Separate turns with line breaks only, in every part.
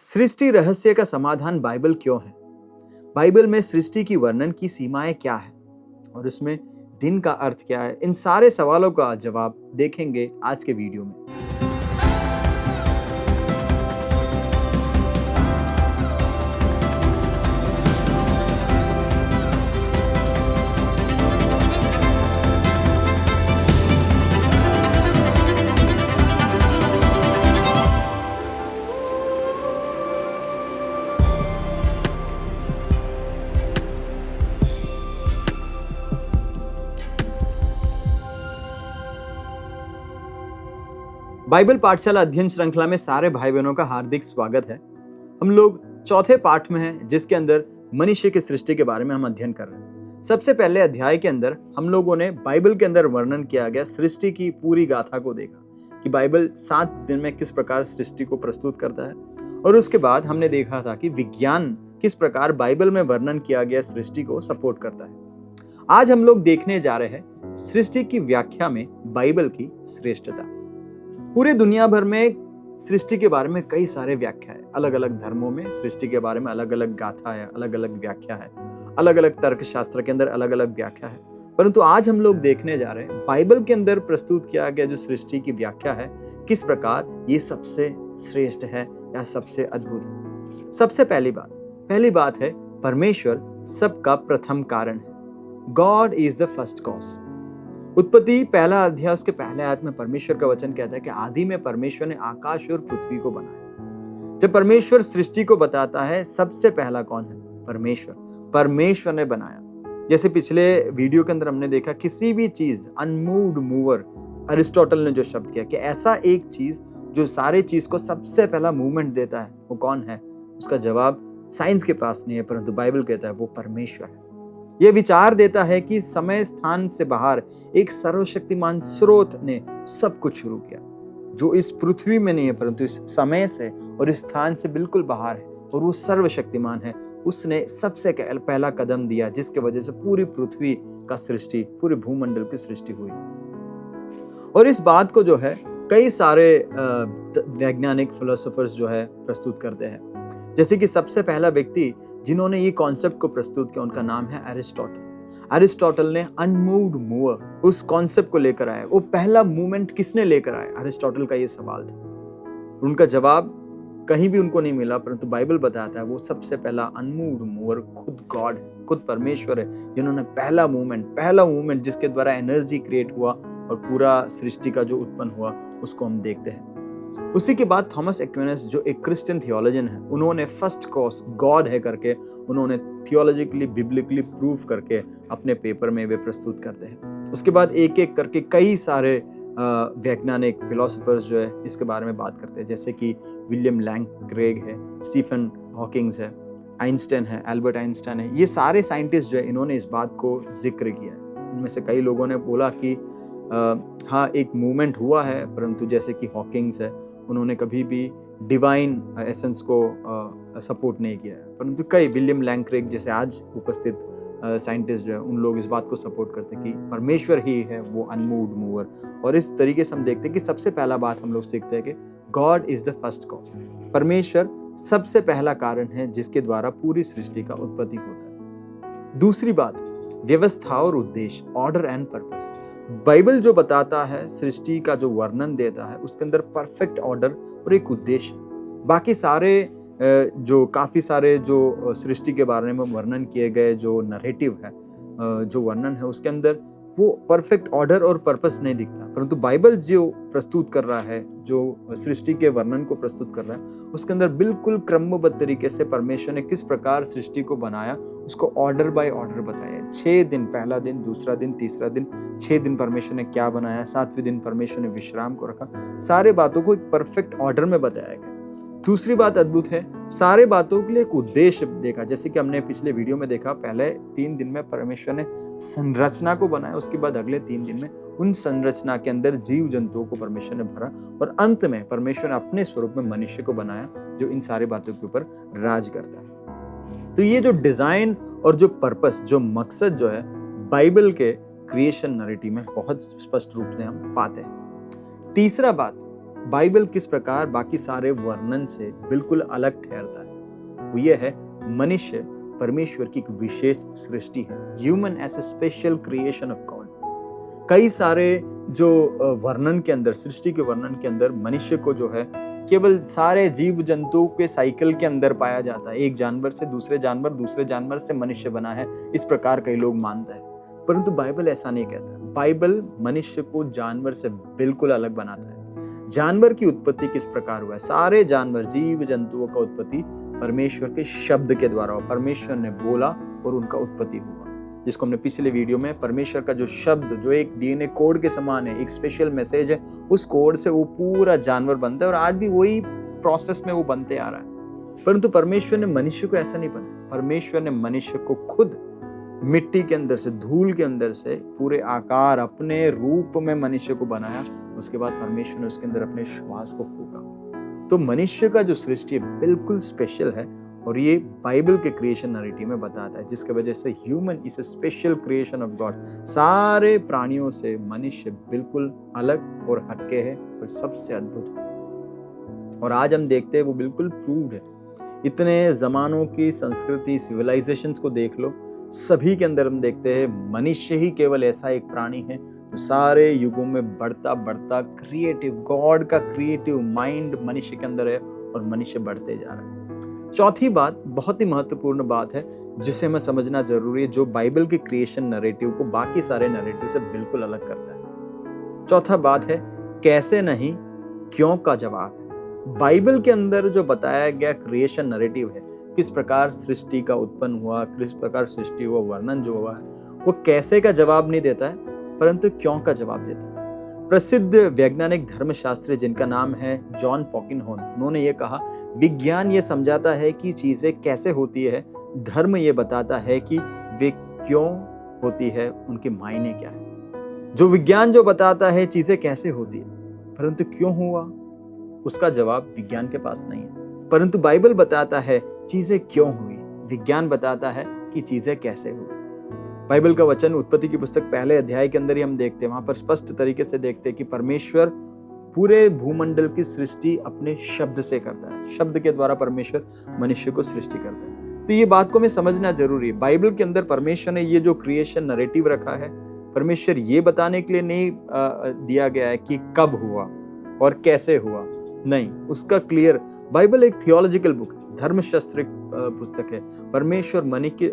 सृष्टि रहस्य का समाधान बाइबल क्यों है? बाइबल में सृष्टि की वर्णन की सीमाएं क्या है और इसमें दिन का अर्थ क्या है? इन सारे सवालों का जवाब देखेंगे आज के वीडियो में। बाइबल पाठशाला अध्ययन श्रृंखला में सारे भाई बहनों का हार्दिक स्वागत है। हम लोग चौथे पाठ में हैं, जिसके अंदर मनुष्य की सृष्टि के बारे में हम अध्ययन कर रहे हैं। सबसे पहले अध्याय के अंदर हम लोगों ने बाइबल के अंदर वर्णन किया गया सृष्टि की पूरी गाथा को देखा कि बाइबल 7 दिन में किस प्रकार सृष्टि को प्रस्तुत करता है, और उसके बाद हमने देखा था कि विज्ञान किस प्रकार बाइबल में वर्णन किया गया सृष्टि को सपोर्ट करता है। आज हम लोग देखने जा रहे हैं सृष्टि की व्याख्या में बाइबल की श्रेष्ठता। पूरे दुनिया भर में सृष्टि के बारे में कई सारे व्याख्या है। अलग अलग धर्मों में सृष्टि के बारे में अलग अलग गाथा है, अलग अलग व्याख्या है, अलग अलग तर्क शास्त्र के अंदर अलग अलग व्याख्या है। परंतु आज हम लोग देखने जा रहे हैं बाइबल के अंदर प्रस्तुत किया गया जो सृष्टि की व्याख्या है, किस प्रकार ये सबसे श्रेष्ठ है या सबसे अद्भुत है। सबसे पहली बात है परमेश्वर सबका प्रथम कारण है। God is the first cause. उत्पत्ति पहला अध्याय उसके पहले आयत में परमेश्वर का वचन कहता है कि आदि में परमेश्वर ने आकाश और पृथ्वी को बनाया। जब परमेश्वर सृष्टि को बताता है, सबसे पहला कौन है? परमेश्वर ने बनाया। जैसे पिछले वीडियो के अंदर हमने देखा, किसी भी चीज अनमूव्ड मूवर, अरिस्टोटल ने जो शब्द किया कि ऐसा एक चीज जो सारे चीज को सबसे पहला मूवमेंट देता है, वो कौन है? उसका जवाब साइंस के पास नहीं है, परंतु बाइबल कहता है वो परमेश्वर है। यह विचार देता है कि समय स्थान से बाहर एक सर्वशक्तिमान स्रोत ने सब कुछ शुरू किया, जो इस पृथ्वी में नहीं है परंतु इस समय से और इस स्थान से बिल्कुल बाहर है, और वो सर्वशक्तिमान है। उसने सबसे पहला कदम दिया, जिसके वजह से पूरी पृथ्वी का सृष्टि, पूरे भूमंडल की सृष्टि हुई। और इस बात को जो है कई सारे वैज्ञानिक फिलोसोफर्स जो है प्रस्तुत करते हैं। जैसे कि सबसे पहला व्यक्ति जिन्होंने ये कॉन्सेप्ट को प्रस्तुत किया, उनका नाम है एरिस्टोटल। एरिस्टोटल ने अनमूव्ड मूवर उस कॉन्सेप्ट को लेकर आया। वो पहला मूवमेंट किसने लेकर आया? एरिस्टोटल का ये सवाल था। उनका जवाब कहीं भी उनको नहीं मिला, परंतु बाइबल बताता है वो सबसे पहला अनमूव्ड मूवर खुद गॉड है, खुद परमेश्वर है, जिन्होंने पहला मूवमेंट जिसके द्वारा एनर्जी क्रिएट हुआ और पूरा सृष्टि का जो उत्पन्न हुआ उसको हम देखते हैं। उसी के बाद थॉमस एक्विनास, जो एक क्रिश्चियन थियोलॉजियन है, उन्होंने फर्स्ट कॉज गॉड है करके उन्होंने थियोलॉजिकली बिब्लिकली प्रूव करके अपने पेपर में वे प्रस्तुत करते हैं। उसके बाद एक एक करके कई सारे वैज्ञानिक फिलोसोफर्स जो है इसके बारे में बात करते हैं, जैसे कि विलियम लैंक्रेग है, स्टीफन हॉकिंग्स है, आइंस्टाइन है, एल्बर्ट आइंस्टाइन है। ये सारे साइंटिस्ट जो है इन्होंने इस बात को जिक्र किया है। इनमें से कई लोगों ने बोला कि हाँ एक मूवमेंट हुआ है, परंतु जैसे कि हॉकिंग्स है, उन्होंने कभी भी डिवाइन एसेंस को सपोर्ट नहीं किया है, परंतु कई विलियम लैंक्रेग जैसे आज उपस्थित साइंटिस्ट जो है उन लोग इस बात को सपोर्ट करते हैं कि परमेश्वर ही है वो अनमूव्ड मूवर। और इस तरीके से हम देखते हैं कि सबसे पहला बात हम लोग सीखते हैं कि God is the first cause. परमेश्वर सबसे पहला कारण है जिसके द्वारा पूरी सृष्टि का उत्पत्ति होता है। दूसरी बात, व्यवस्था और उद्देश्य, ऑर्डर एंड पर्पस। बाइबल जो बताता है, सृष्टि का जो वर्णन देता है, उसके अंदर परफेक्ट ऑर्डर और एक उद्देश्य। बाकी सारे जो काफी सारे जो सृष्टि के बारे में वर्णन किए गए जो नरेटिव है, जो वर्णन है, उसके अंदर वो परफेक्ट ऑर्डर और पर्पस नहीं दिखता, परंतु बाइबल जो प्रस्तुत कर रहा है, जो सृष्टि के वर्णन को प्रस्तुत कर रहा है, उसके अंदर बिल्कुल क्रमबद्ध तरीके से परमेश्वर ने किस प्रकार सृष्टि को बनाया उसको ऑर्डर बाय ऑर्डर बताया। 6 दिन, पहला दिन, दूसरा दिन, तीसरा दिन, 6 दिन परमेश्वर ने क्या बनाया, 7वें दिन परमेश्वर ने विश्राम को रखा। सारे बातों को एक परफेक्ट ऑर्डर में बताया गया। दूसरी बात अद्भुत है, सारे बातों के लिए एक उद्देश्य देखा। जैसे कि हमने पिछले वीडियो में देखा, पहले 3 दिन में परमेश्वर ने संरचना को बनाया, उसके बाद अगले 3 दिन में उन संरचना के अंदर जीव जंतुओं को परमेश्वर ने भरा, और अंत में परमेश्वर ने अपने स्वरूप में मनुष्य को बनाया जो इन सारी बातों के ऊपर राज करता है। तो ये जो डिजाइन और जो पर्पस, जो मकसद जो है बाइबल के क्रिएशन नैरेटिव में बहुत स्पष्ट रूप से हम पाते हैं। तीसरा बात, बाइबल किस प्रकार बाकी सारे वर्णन से बिल्कुल अलग ठहरता है, वो ये है मनुष्य परमेश्वर की एक विशेष सृष्टि है। Human as a special creation of God. कई सारे जो वर्णन के अंदर, सृष्टि के वर्णन के अंदर मनुष्य को जो है केवल सारे जीव जंतु के साइकिल के अंदर पाया जाता है। एक जानवर से दूसरे जानवर, दूसरे जानवर से मनुष्य बना है, इस प्रकार कई लोग मानते हैं। परंतु बाइबल ऐसा नहीं कहता। बाइबल मनुष्य को जानवर से बिल्कुल अलग बनाता है। जानवर की उत्पत्ति किस प्रकार हुआ है? सारे जानवर, जीव जंतुओं का उत्पत्ति परमेश्वर के शब्द के द्वारा हुआ। परमेश्वर ने बोला और उनका उत्पत्ति हुआ, जिसको हमने पिछले वीडियो में परमेश्वर का जो शब्द, जो एक डीएनए कोड के समान है, एक स्पेशल मैसेज है, उस कोड से वो पूरा जानवर बनता है और आज भी वही प्रोसेस में वो बनते आ रहा है। परंतु परमेश्वर ने मनुष्य को ऐसा नहीं बनाया। परमेश्वर ने मनुष्य को खुद मिट्टी के अंदर से, धूल के अंदर से पूरे आकार, अपने रूप में मनुष्य को बनाया। उसके बाद परमेश्वर ने उसके अंदर अपने श्वास को फूका। तो मनुष्य का जो सृष्टि है बिल्कुल स्पेशल है और ये बाइबल के क्रिएशन नैरेटिव में बताता है, जिसकी वजह से human is a special creation of God. सारे प्राणियों से मनुष्य बिल्कुल अलग और हटके है और सबसे अद्भुत है। और आज हम देखते हैं वो बिल्कुल प्रूव्ड है। इतने जमानों की संस्कृति, सिविलाइजेशंस को देख लो, सभी के अंदर हम देखते हैं मनुष्य ही केवल ऐसा एक प्राणी है जो सारे युगों में बढ़ता बढ़ता क्रिएटिव, गॉड का क्रिएटिव माइंड मनुष्य के अंदर है और मनुष्य बढ़ते जा रहा है। चौथी बात, बहुत ही महत्वपूर्ण बात है जिसे हमें समझना जरूरी है, जो बाइबल के क्रिएशन नैरेटिव को बाकी सारे नैरेटिव से बिल्कुल अलग करता है। चौथा बात है कैसे नहीं, क्यों का जवाब है। बाइबल के अंदर जो बताया गया क्रिएशन नैरेटिव है, किस प्रकार सृष्टि का उत्पन्न हुआ, किस प्रकार सृष्टि हुआ, वर्णन जो हुआ है, वो कैसे का जवाब नहीं देता है, परंतु क्यों का जवाब देता है। प्रसिद्ध वैज्ञानिक धर्मशास्त्री जिनका नाम है जॉन पॉकिनहोर्न, उन्होंने ये कहा, विज्ञान ये समझाता है कि चीजें कैसे होती है, धर्म ये बताता है कि वे क्यों होती है, उनके मायने क्या है। जो विज्ञान जो बताता है चीजें कैसे होती है, परंतु क्यों हुआ, उसका जवाब विज्ञान के पास नहीं है। परंतु बाइबल बताता है चीजें क्यों हुई, विज्ञान बताता है कि चीजें कैसे हुई। बाइबल का वचन उत्पत्ति की पुस्तक पहले अध्याय के अंदर ही हम देखते हैं, वहां पर स्पष्ट तरीके से देखते हैं कि परमेश्वर पूरे भूमंडल की सृष्टि अपने शब्द से करता है। शब्द के द्वारा परमेश्वर मनुष्य को सृष्टि करता है। तो ये बात को हमें समझना जरूरी है। बाइबल के अंदर परमेश्वर ने ये जो क्रिएशन नैरेटिव रखा है, परमेश्वर ये बताने के लिए नहीं दिया गया है कि कब हुआ और कैसे हुआ, नहीं, उसका क्लियर। बाइबल एक थियोलॉजिकल बुक है, धर्मशास्त्र पुस्तक है। परमेश्वर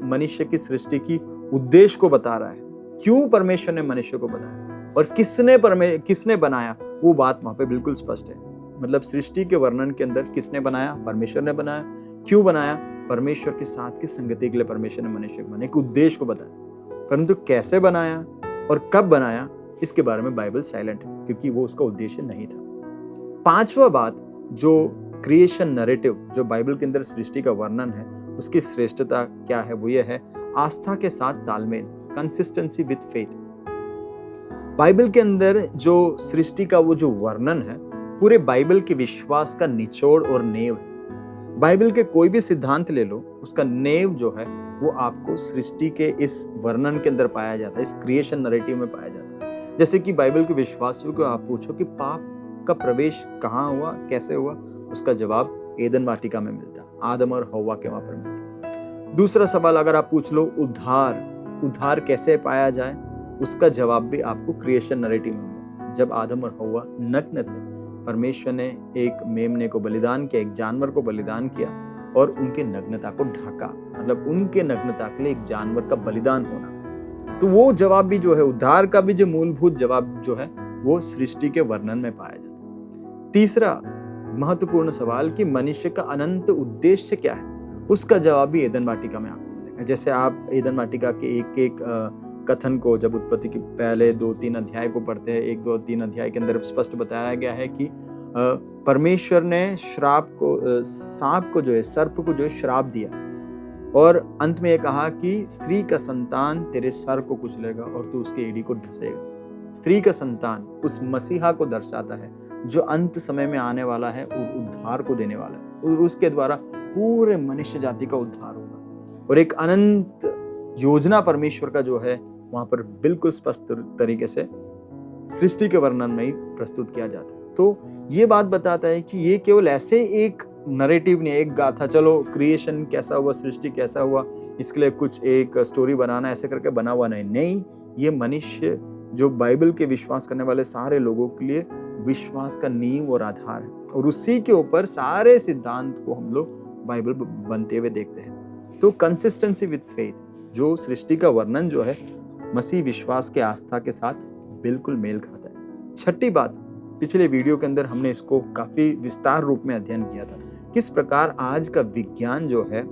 मनुष्य की सृष्टि की उद्देश्य को बता रहा है, क्यों परमेश्वर ने मनुष्य को बनाया और किसने बनाया, वो बात वहां पे बिल्कुल स्पष्ट है। मतलब सृष्टि के वर्णन के अंदर किसने बनाया, परमेश्वर ने बनाया। क्यों बनाया, परमेश्वर के साथ की संगति के लिए परमेश्वर ने मनुष्य को बनाया, एक उद्देश्य को बताया। परंतु कैसे बनाया और कब बनाया, इसके बारे में बाइबल साइलेंट है, क्योंकि वो उसका उद्देश्य नहीं था। पांचवा बात, जो क्रिएशन नैरेटिव, जो बाइबल के अंदर सृष्टि का वर्णन है, उसकी श्रेष्ठता क्या है, वो ये है आस्था के साथ तालमेल, कंसिस्टेंसी विद फेथ। बाइबल के अंदर जो सृष्टि का वो जो वर्णन है, पूरे बाइबल के विश्वास का निचोड़ और नेव है। बाइबल के कोई भी सिद्धांत ले लो, उसका नेव जो है वो आपको सृष्टि के इस वर्णन के अंदर पाया जाता है, इस क्रिएशन नैरेटिव में पाया जाता है। जैसे कि बाइबल के विश्वासियों को आप पूछो कि पाप का प्रवेश कहाँ हुआ, कैसे हुआ, उसका जवाब एदन वाटिका में मिलता है, आदम और हव्वा के वहां पर मिलता है। दूसरा सवाल अगर आप पूछ लो, उद्धार कैसे पाया जाए, उसका जवाब भी आपको क्रिएशन नैरेटिव में मिलता है। जब आदम और हव्वा नग्न थे, परमेश्वर ने एक मेमने को बलिदान किया, एक जानवर को बलिदान किया और उनके नग्नता को ढाका, मतलब उनके नग्नता के लिए एक जानवर का बलिदान होना। तो वो जवाब भी जो है, उद्धार का भी जो मूलभूत जवाब जो है, वो सृष्टि के वर्णन में पाया जाता है। तीसरा महत्वपूर्ण सवाल कि मनुष्य का अनंत उद्देश्य क्या है, उसका जवाब भी एदन वाटिका में आपको मिलेगा। जैसे आप एदन वाटिका के एक कथन को, जब उत्पत्ति के पहले 2-3 अध्याय को पढ़ते हैं, 1-2-3 अध्याय के अंदर स्पष्ट बताया गया है कि परमेश्वर ने सांप को जो है, सर्प को जो है श्राप दिया और अंत में ये कहा कि स्त्री का संतान तेरे सर को कुचलेगा और तू उसके एड़ी को ढसेगा। स्त्री का संतान उस मसीहा को दर्शाता है जो अंत समय में आने वाला है, उद्धार को देने वाला है और उसके द्वारा पूरे मनुष्य जाति का उद्धार होगा। और एक अनंत योजना परमेश्वर का जो है वहां पर बिल्कुल स्पष्ट तरीके से सृष्टि के वर्णन में ही प्रस्तुत किया जाता है। तो ये बात बताता है कि ये केवल ऐसे एक नरेटिव नहीं है, एक गाथा, चलो क्रिएशन कैसा हुआ, सृष्टि कैसा हुआ, इसके लिए कुछ एक स्टोरी बनाना ऐसे करके बना हुआ नहीं, ये मनुष्य जो बाइबल के विश्वास करने वाले सारे लोगों के लिए विश्वास का नींव और आधार है, और उसी के ऊपर सारे सिद्धांत को हम लोग बाइबल बनते हुए देखते हैं। तो कंसिस्टेंसी विद फेथ, जो सृष्टि का वर्णन जो है मसीह विश्वास के आस्था के साथ बिल्कुल मेल खाता है। छठी बात, पिछले वीडियो के अंदर हमने इसको काफी विस्तार रूप में अध्ययन किया था, किस प्रकार आज का विज्ञान जो है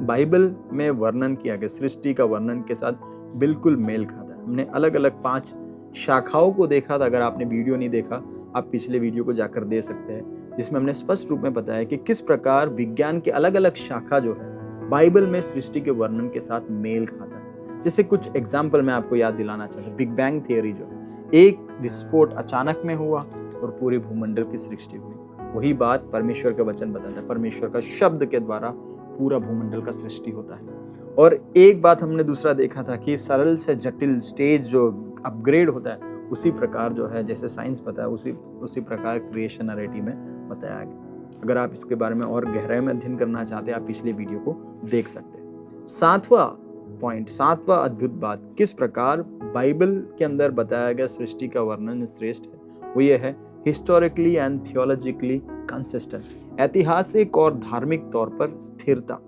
बाइबल में वर्णन किया गया सृष्टि का वर्णन के साथ बिल्कुल मेल खाता है। हमने अलग अलग 5 शाखाओं को देखा था। अगर आपने वीडियो नहीं देखा, आप पिछले वीडियो को जाकर दे सकते हैं, जिसमें हमने स्पष्ट रूप में बताया कि किस प्रकार विज्ञान के अलग अलग शाखा जो है बाइबल में सृष्टि के वर्णन के साथ मेल खाता है। जैसे कुछ एग्जाम्पल मैं आपको याद दिलाना चाहता हूँ। बिग बैंग थियरी जो है, एक विस्फोट अचानक में हुआ और पूरे भूमंडल की सृष्टि हुई। वही बात परमेश्वर का वचन बताता है, परमेश्वर का शब्द के द्वारा पूरा भूमंडल का सृष्टि होता है। और एक बात हमने दूसरा देखा था कि सरल से जटिल स्टेज जो अपग्रेड होता है, उसी प्रकार जो है जैसे साइंस बताया उसी प्रकार क्रिएशन नैरेटिव में बताया गया। अगर आप इसके बारे में और गहराई में अध्ययन करना चाहते हैं, आप पिछले वीडियो को देख सकते हैं। 7वां पॉइंट, 7वां अद्भुत बात, किस प्रकार बाइबल के अंदर बताया गया सृष्टि का वर्णन श्रेष्ठ है, वो ये है हिस्टोरिकली एंड थियोलॉजिकली कंसिस्टेंट, ऐतिहासिक और धार्मिक तौर पर स्थिरता।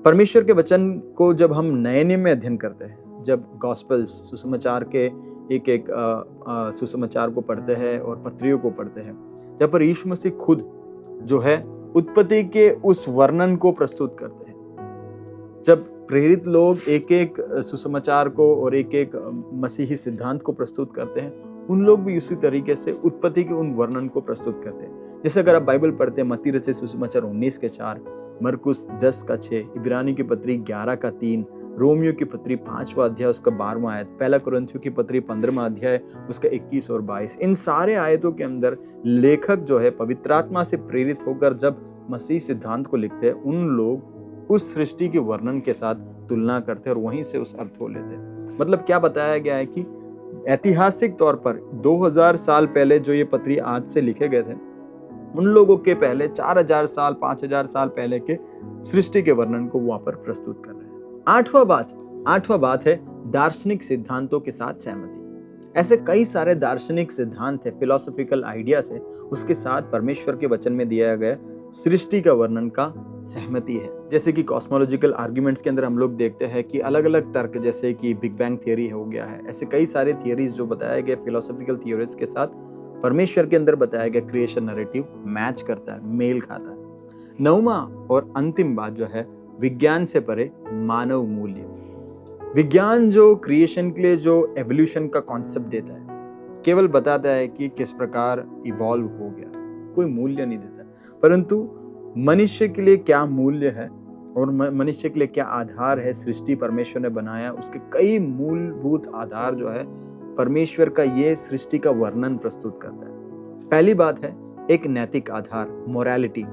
परमेश्वर के वचन को जब हम नए नियम में अध्ययन करते हैं, जब गॉस्पेल्स सुसमाचार के एक सुसमाचार को पढ़ते हैं और पत्रियों को पढ़ते हैं, जहाँ पर यीशु मसीह खुद जो है उत्पत्ति के उस वर्णन को प्रस्तुत करते हैं, जब प्रेरित लोग एक एक सुसमाचार को और एक एक मसीही सिद्धांत को प्रस्तुत करते हैं, उन लोग भी उसी तरीके से उत्पत्ति के उन वर्णन को प्रस्तुत करते हैं। जैसे अगर आप बाइबल पढ़ते हैं, मत्ती रचित सुसमाचार 19:4, मरकुस 10:6, इब्रानी की पत्री 11:3, रोमियो की पत्री 5वां अध्याय उसका 12वां आयत, पहला कुरिन्थियों की पत्री 15वां अध्याय उसका 21 और 22, इन सारे आयतों के अंदर लेखक जो है पवित्र आत्मा से प्रेरित होकर जब मसीह सिद्धांत को लिखते हैं, उन लोग उस सृष्टि के वर्णन के साथ तुलना करते हैं और वहीं से उस अर्थ को लेते हैं। मतलब क्या बताया गया है कि ऐतिहासिक तौर पर 2000 साल पहले जो ये पत्री आज से लिखे गए थे, उन लोगों के पहले 4000 साल 5000 साल पहले के सृष्टि के वर्णन को वहां पर प्रस्तुत कर रहे हैं। आठवां बात है दार्शनिक सिद्धांतों के साथ सहमति। ऐसे कई सारे दार्शनिक सिद्धांत है, फिलोसॉफिकल आइडियाज है, उसके साथ परमेश्वर के वचन में दिया गया सृष्टि का वर्णन का सहमति है। जैसे कि कॉस्मोलॉजिकल आर्ग्यूमेंट्स के अंदर हम लोग देखते हैं कि अलग अलग तर्क, जैसे कि बिग बैंग थियरी हो गया है, ऐसे कई सारे थियरीज जो बताए गए फिलोसॉफिकल थियरीज के साथ परमेश्वर के अंदर बताया गया क्रिएशन नैरेटिव मैच करता है, मेल खाता है। 9वां और अंतिम बात जो है विज्ञान से परे मानव मूल्य। विज्ञान जो क्रिएशन के लिए जो एवोल्यूशन का कॉन्सेप्ट देता है, केवल बताता है कि किस प्रकार इवॉल्व हो गया, कोई मूल्य नहीं देता, परंतु मनुष्य के लिए क्या मूल्य है और मनुष्य के लिए क्या आधार है, सृष्टि परमेश्वर ने बनाया, उसके कई मूलभूत आधार जो है परमेश्वर का ये सृष्टि का वर्णन प्रस्तुत करता है। पहली बात है एक नैतिक आधार, मोरालिटी।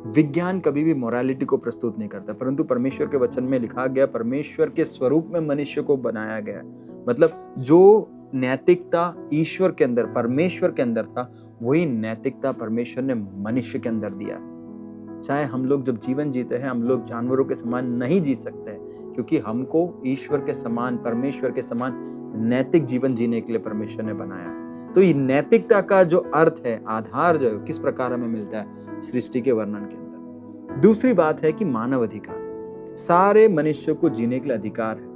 विज्ञान कभी भी मोरालिटी को प्रस्तुत नहीं करता, परंतु परमेश्वर के वचन में लिखा गया परमेश्वर के स्वरूप में मनुष्य को बनाया गया। मतलब जो नैतिकता ईश्वर के अंदर, परमेश्वर के अंदर था, वही नैतिकता परमेश्वर ने मनुष्य के अंदर दिया। चाहे हम लोग जब जीवन जीते हैं, हम लोग जानवरों के समान नहीं जी सकते, क्योंकि हमको ईश्वर के समान, परमेश्वर के समान नैतिक जीवन जीने के लिए परमेश्वर ने बनाया। तो ये नैतिकता का जो अर्थ है, आधार जो है, किस प्रकार हमें मिलता है सृष्टि के वर्णन के अंदर। दूसरी बात है कि मानव अधिकार, सारे मनुष्य को जीने के लिए अधिकार है।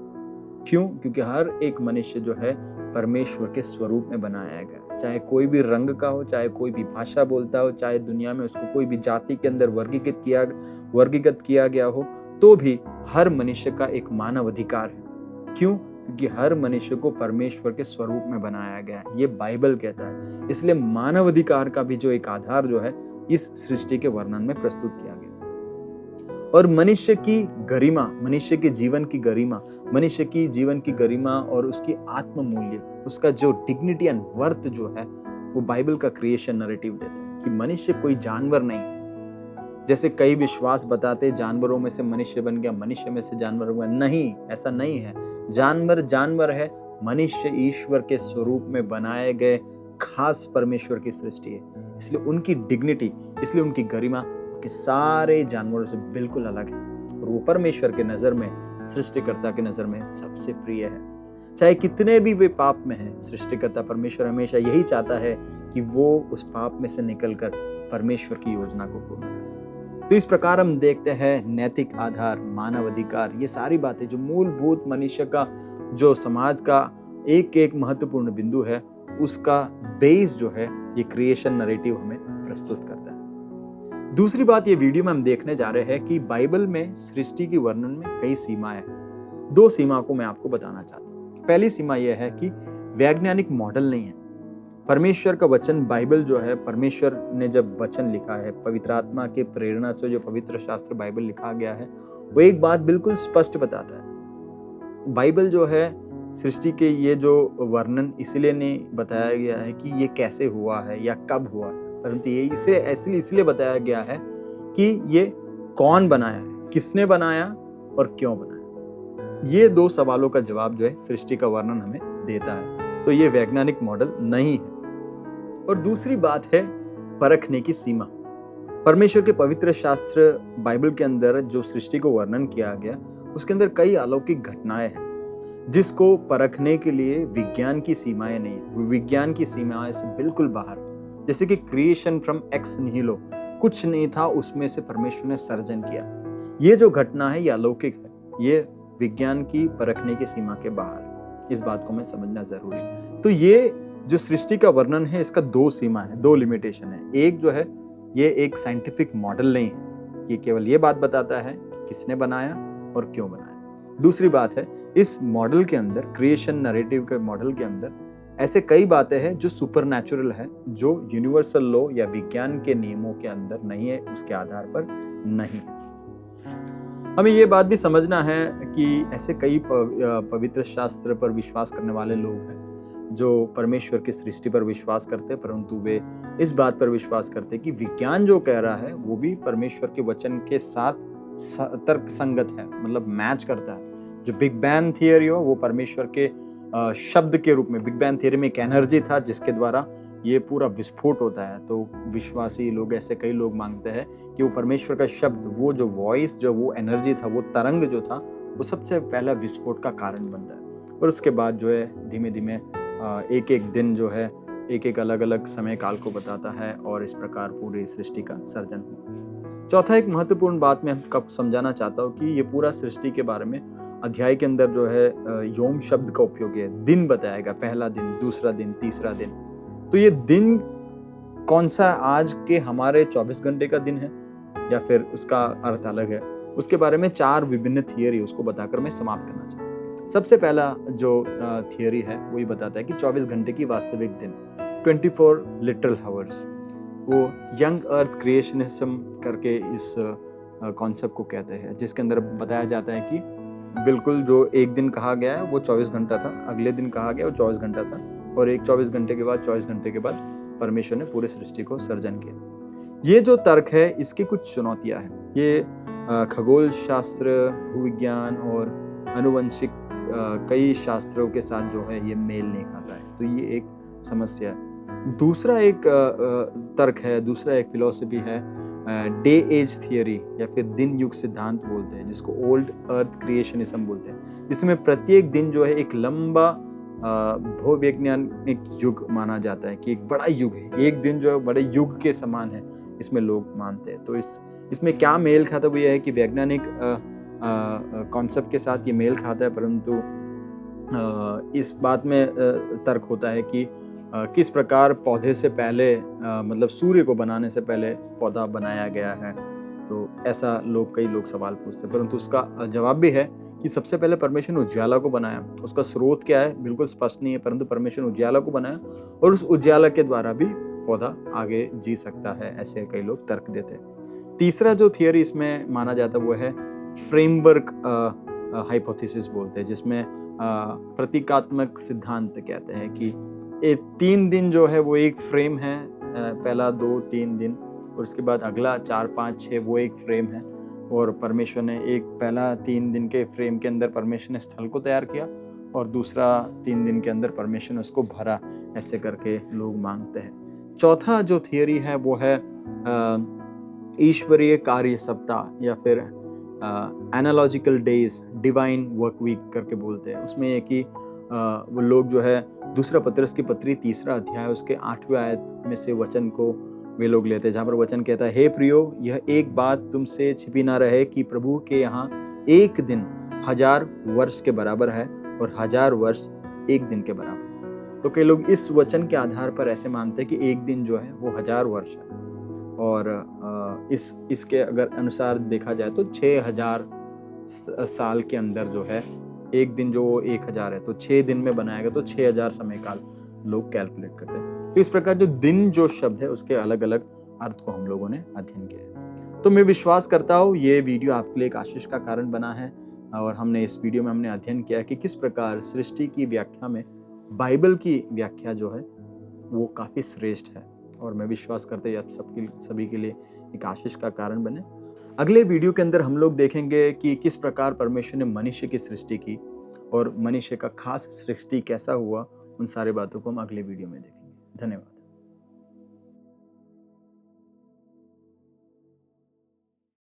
क्यों? क्योंकि हर एक मनुष्य जो है परमेश्वर के स्वरूप में बनाया गया, चाहे कोई भी रंग का हो, चाहे कोई भी भाषा बोलता हो, चाहे दुनिया में उसको कोई भी जाति के अंदर वर्गीकृत किया गया हो, तो भी हर मनुष्य का एक मानव अधिकार है। क्यों? क्योंकि हर मनुष्य को परमेश्वर के स्वरूप में बनाया गया है, ये बाइबल कहता है। इसलिए मानव अधिकार का भी जो एक आधार जो है इस सृष्टि के वर्णन में प्रस्तुत किया गया। और मनुष्य की गरिमा, मनुष्य के जीवन की गरिमा, मनुष्य की जीवन की गरिमा और उसकी आत्म मूल्य, उसका जो डिग्निटी एंड वर्थ जो है, वो बाइबल का क्रिएशन नैरेटिव देता है कि मनुष्य कोई जानवर नहीं। जैसे कई विश्वास बताते जानवरों में से मनुष्य बन गया, मनुष्य में से जानवर बन गया, नहीं, ऐसा नहीं है। जानवर जानवर है, मनुष्य ईश्वर के स्वरूप में बनाए गए खास परमेश्वर की सृष्टि है, इसलिए उनकी डिग्निटी, इसलिए उनकी गरिमा के सारे जानवरों से बिल्कुल अलग है और वो परमेश्वर के नजर में, सृष्टिकर्ता के नजर में सबसे प्रिय है। चाहे कितने भी वे पाप में हैं, सृष्टिकर्ता परमेश्वर हमेशा यही चाहता है कि वो उस पाप में से निकलकर परमेश्वर की योजना को पूर्ण करे। तो इस प्रकार हम देखते हैं नैतिक आधार, मानव अधिकार, ये सारी बातें जो मूलभूत मनुष्य का, जो समाज का एक एक महत्वपूर्ण बिंदु है, उसका बेस जो है ये क्रिएशन नैरेटिव हमें प्रस्तुत करता है। दूसरी बात ये वीडियो में हम देखने जा रहे हैं कि बाइबल में सृष्टि की वर्णन में कई सीमाएं हैं। 2 सीमा को मैं आपको बताना चाहता हूँ। पहली सीमा यह है कि वैज्ञानिक मॉडल नहीं है। परमेश्वर का वचन, बाइबल जो है, परमेश्वर ने जब वचन लिखा है, पवित्र आत्मा के प्रेरणा से जो पवित्र शास्त्र बाइबल लिखा गया है, वो एक बात बिल्कुल स्पष्ट बताता है। बाइबल जो है सृष्टि के ये जो वर्णन इसलिए नहीं बताया गया है कि ये कैसे हुआ है या कब हुआ है, परंतु ये इसलिए बताया गया है कि ये कौन बनाया है, किसने बनाया और क्यों बनाया। ये 2 सवालों का जवाब जो है सृष्टि का वर्णन हमें देता है। तो ये वैज्ञानिक मॉडल नहीं है। और दूसरी बात है परखने की सीमा। परमेश्वर के पवित्र शास्त्र बाइबल के अंदर जो सृष्टि को वर्णन किया गया, उसके अंदर कई अलौकिक घटनाएं हैं जिसको परखने के लिए विज्ञान की सीमाएं नहीं, विज्ञान की सीमाएं से बिल्कुल बाहर। जैसे कि क्रिएशन फ्रॉम एक्स निहिलो, कुछ नहीं था उसमें से परमेश्वर ने सर्जन किया। ये जो घटना है ये अलौकिक है, ये विज्ञान की परखने की सीमा के बाहर है। इस बात को मैं समझना जरूरी है। तो ये जो सृष्टि का वर्णन है इसका 2 सीमा है, 2 लिमिटेशन है। एक जो है ये एक साइंटिफिक मॉडल नहीं है, ये केवल ये बात बताता है कि किसने बनाया और क्यों बनाया। दूसरी बात है इस मॉडल के अंदर, क्रिएशन नैरेटिव के मॉडल के अंदर ऐसे कई बातें हैं जो सुपरनैचुरल है, जो यूनिवर्सल लॉ या विज्ञान के नियमों के अंदर नहीं है, उसके आधार पर नहीं है। हमें ये बात भी समझना है कि ऐसे कई पवित्र शास्त्र पर विश्वास करने वाले लोग हैं जो परमेश्वर की सृष्टि पर विश्वास करते हैं, परंतु वे इस बात पर विश्वास करते हैं कि विज्ञान जो कह रहा है वो भी परमेश्वर के वचन के साथ तर्क संगत है, मतलब मैच करता है। जो बिग बैंग थियरी हो वो परमेश्वर के शब्द के रूप में, बिग बैंग थियरी में एक एनर्जी था जिसके द्वारा ये पूरा विस्फोट होता है। तो विश्वासी लोग, ऐसे कई लोग मांगते हैं कि वो परमेश्वर का शब्द, वो जो वॉइस, जो वो एनर्जी था, वो तरंग जो था, वो सबसे पहला विस्फोट का कारण बनता है। और उसके बाद जो है धीमे धीमे एक एक दिन जो है एक एक अलग अलग समय काल को बताता है और इस प्रकार पूरी सृष्टि का सर्जन हुआ। चौथा एक महत्वपूर्ण बात मैं आपको समझाना चाहता हूँ कि ये पूरा सृष्टि के बारे में अध्याय के अंदर जो है योम शब्द का उपयोग है। दिन बताएगा, पहला दिन, दूसरा दिन, तीसरा दिन। तो ये दिन कौन सा, आज के हमारे 24 घंटे का दिन है या फिर उसका अर्थ अलग है, उसके बारे में 4 विभिन्न थियरी उसको बताकर मैं समाप्त करना चाहता हूँ। सबसे पहला जो थियरी है वो ये बताता है कि 24 घंटे की वास्तविक दिन, 24 लिटरल आवर्स, वो यंग अर्थ क्रिएशनिज्म करके इस कॉन्सेप्ट को कहते हैं, जिसके अंदर बताया जाता है कि बिल्कुल जो एक दिन कहा गया है वो 24 घंटा था, अगले दिन कहा गया वो 24 घंटा था, और एक 24 घंटे के बाद, 24 घंटे के बाद परमेश्वर ने पूरे सृष्टि को सर्जन किया। ये जो तर्क है इसकी कुछ चुनौतियां हैं। ये खगोल शास्त्र, भूविज्ञान और अनुवंशिक कई शास्त्रों के साथ जो है ये मेल नहीं खाता है, तो ये एक समस्या है। दूसरा एक तर्क है, दूसरा एक फिलॉसफी है डे एज थियरी या फिर दिन युग सिद्धांत बोलते हैं, जिसको ओल्ड अर्थ क्रिएशनिज्म बोलते हैं, जिसमें प्रत्येक दिन जो है एक लंबा भूवैज्ञानिक युग माना जाता है कि एक बड़ा युग है, एक दिन जो है बड़े युग के समान है, इसमें लोग मानते हैं। तो इसमें क्या मेल खाता है वो ये है कि वैज्ञानिक कॉन्सेप्ट के साथ ये मेल खाता है, परंतु इस बात में तर्क होता है कि किस प्रकार पौधे से पहले, मतलब सूर्य को बनाने से पहले पौधा बनाया गया है। तो ऐसा कई लोग सवाल पूछते हैं, परंतु उसका जवाब भी है कि सबसे पहले परमेश्वर ने उज्याला को बनाया। उसका स्रोत क्या है बिल्कुल स्पष्ट नहीं है, परंतु परमेश्वर ने उज्याला को बनाया और उस उज्याला के द्वारा भी पौधा आगे जी सकता है, ऐसे कई लोग तर्क देते हैं। तीसरा जो थियरी इसमें माना जाता है वो है फ्रेमवर्क हाइपोथेसिस बोलते हैं, जिसमें प्रतीकात्मक सिद्धांत कहते हैं कि 3 दिन जो है वो एक फ्रेम है, पहला 2-3 दिन, और उसके बाद अगला 4-5-6 वो एक फ्रेम है, और परमेश्वर ने एक पहला 3 दिन के फ्रेम के अंदर परमेश्वर ने स्थल को तैयार किया और दूसरा 3 दिन के अंदर परमेश्वर ने उसको भरा। ऐसे करके लोग मांगते हैं। चौथा जो थियरी है वो है ईश्वरीय कार्य सप्ताह या फिर analogical days, divine work week करके बोलते हैं। उसमें है कि वो लोग जो है दूसरा पतरस की पत्री 3 अध्याय उसके 8वें आयत में से वचन को वे लोग लेते हैं, जहाँ पर वचन कहता है, हे प्रियो, यह एक बात तुमसे छिपी ना रहे कि प्रभु के यहाँ एक दिन 1000 वर्ष के बराबर है और 1000 वर्ष एक दिन के बराबर। तो कई लोग इस वचन के आधार पर ऐसे मानते हैं कि एक दिन जो है वो 1000 वर्ष है, और इसके अगर अनुसार देखा जाए तो 6000 साल के अंदर जो है एक दिन जो 1000 है, तो 6 दिन में बनाएगा तो 6000 समय काल लोग कैलकुलेट करते हैं। तो इस प्रकार जो दिन जो शब्द है उसके अलग अलग अर्थ को हम लोगों ने अध्ययन किया है। तो मैं विश्वास करता हूँ ये वीडियो आपके लिए एक आशीष का कारण बना है, और हमने इस वीडियो में हमने अध्ययन किया कि किस प्रकार सृष्टि की व्याख्या में बाइबल की व्याख्या जो है वो काफी श्रेष्ठ है, और मैं विश्वास करते हैं आप सभी के लिए एक आशीष का कारण बने। अगले वीडियो के अंदर हम लोग देखेंगे कि किस प्रकार परमेश्वर ने मनुष्य की सृष्टि की और मनुष्य का खास सृष्टि कैसा हुआ। उन सारे बातों को हम अगले वीडियो में देखेंगे। धन्यवाद।